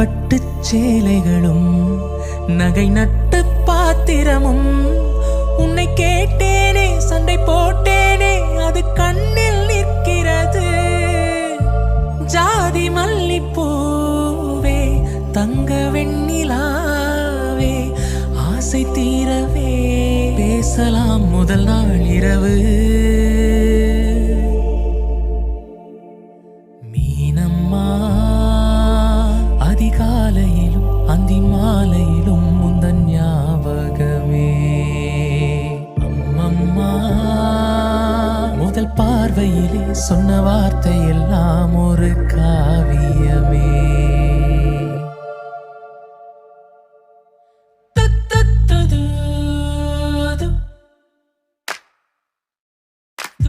பட்டுச் சேலைகளும் நகை நட்டு பாத்திரமும் உன்னை கேட்டேனே சண்டை போட்டேனே அது கண்ணில் நிற்கிறது. ஜாதி மல்லிப்பூவே தங்க வெண்ணிலாவே ஆசை தீரவே பேசலாம் முதல் நாள் இரவு. மீனம்மா அதிகாலையிலும் அந்தி மாலையிலும் முந்தன் ஞாபகமே. அம்மம்மா முதல் பார்வையிலே சொன்ன வார்த்தை எல்லாம் ஒரு காவியமே.